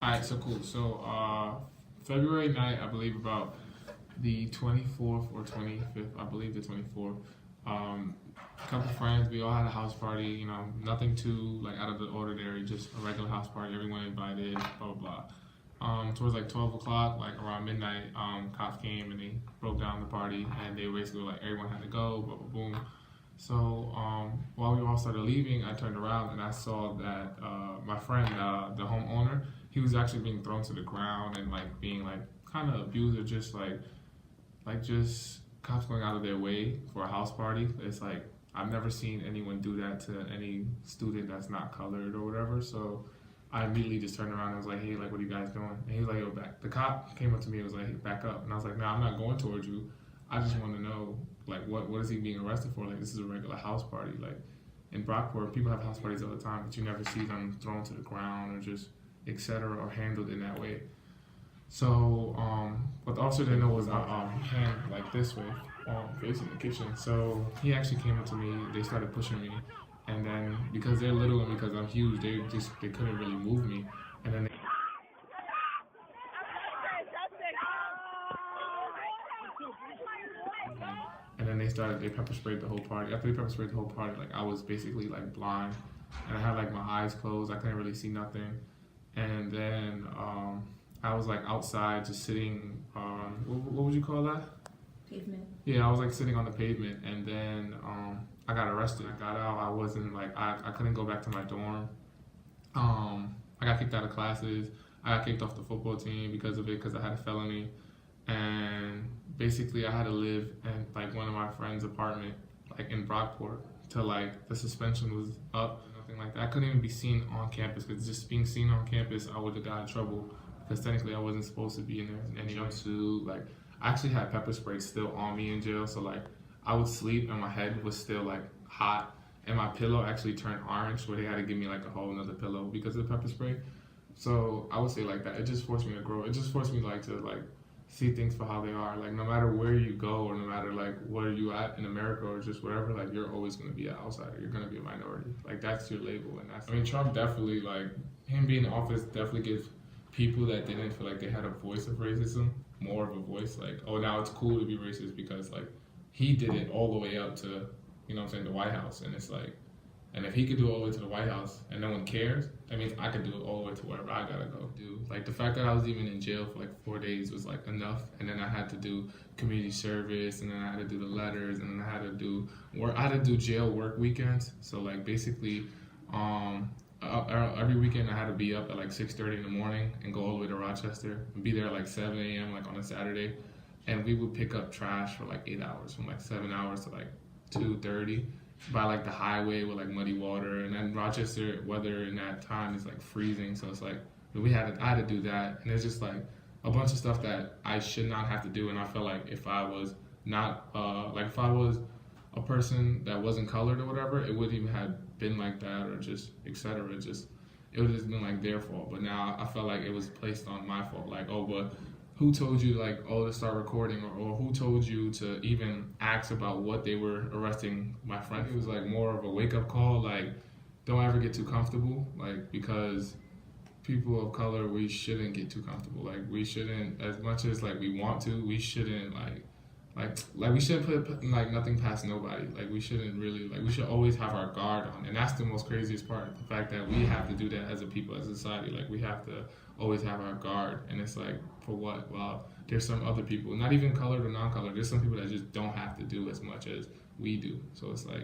All right, so cool. So February night, I believe about the 24th or 25th, I believe the 24th. A couple friends, we all had a house party. You know, nothing too like out of the ordinary, just a regular house party. Everyone invited, blah blah blah. Towards like 12 o'clock, like around midnight, cops came and they broke down the party, and they basically were like everyone had to go, blah blah boom. So while we all started leaving, I turned around and I saw that my friend, the homeowner, he was actually being thrown to the ground and like being like kind of abused, or just like just cops going out of their way for a house party. It's like I've never seen anyone do that to any student that's not colored or whatever. So I immediately just turned around and was like, hey, like, what are you guys doing? And he was like, yo, back. The cop came up to me and was like, hey, back up. And I was like, nah, I'm not going towards you. I just want to know, like, what is he being arrested for? Like, this is a regular house party. Like, in Brockport, people have house parties all the time, but you never see them thrown to the ground or just etc. or handled in that way. So what the officer didn't know was my hand like this way, facing the kitchen. So he actually came up to me. They started pushing me, and then because they're little and because I'm huge, they couldn't really move me. And then they pepper sprayed the whole party. After they pepper sprayed the whole party, like I was basically like blind, and I had like my eyes closed. I couldn't really see nothing. And then I was like outside just sitting on what would you call that? Pavement. Yeah, I was like sitting on the pavement, and then I got arrested. I got out. I wasn't like I couldn't go back to my dorm. I got kicked out of classes. I got kicked off the football team because of it, because I had a felony. And basically I had to live in like one of my friend's apartment, like in Brockport, till like the suspension was up. Nothing like that. I couldn't even be seen on campus, because just being seen on campus, I would have got in trouble, because technically I wasn't supposed to be in there in any jumpsuit. Like I actually had pepper spray still on me in jail, so like I would sleep and my head was still like hot, and my pillow actually turned orange, where they had to give me like a whole another pillow because of the pepper spray. So I would say like that. It just forced me to grow. It just forced me like to like see things for how they are. Like no matter where you go, or no matter like where you at in America, or just whatever, like you're always gonna be an outsider. You're gonna be a minority. Like that's your label, and that's. I mean, Trump definitely, like him being in office definitely gives people that didn't feel like they had a voice of racism more of a voice. Like, oh, now it's cool to be racist because like he did it all the way up to, you know what I'm saying, the White House, and it's like. And if he could do it all the way to the White House and no one cares, that means I could do it all the way to wherever I gotta go. Like the fact that I was even in jail for like 4 days was like enough. And then I had to do community service, and then I had to do the letters, and then I had to do work. I had to do jail work weekends. So like basically, every weekend I had to be up at like 6:30 in the morning and go all the way to Rochester and be there at like 7 a.m. like on a Saturday, and we would pick up trash for like 8 hours, from like 7 hours to like 2:30. By like the highway with like muddy water, and then Rochester weather in that time is like freezing, so it's like I had to do that, and there's just like a bunch of stuff that I should not have to do, and I felt like if I was not like if I was a person that wasn't colored or whatever, it wouldn't even have been like that, or just etc. Just it would have just been like their fault. But now I felt like it was placed on my fault, like, oh, but who told you like, oh, to start recording, or who told you to even ask about what they were arresting my friend? It was like more of a wake-up call, like don't ever get too comfortable, like because people of color, we shouldn't get too comfortable. Like we shouldn't, as much as like we want to, we shouldn't like we shouldn't put like nothing past nobody. Like we shouldn't really, like we should always have our guard on, and that's the most craziest part, the fact that we have to do that as a people, as a society. Like we have to always have our guard, and it's like, for what? Well, there's some other people, not even colored or non-colored, there's some people that just don't have to do as much as we do. So it's like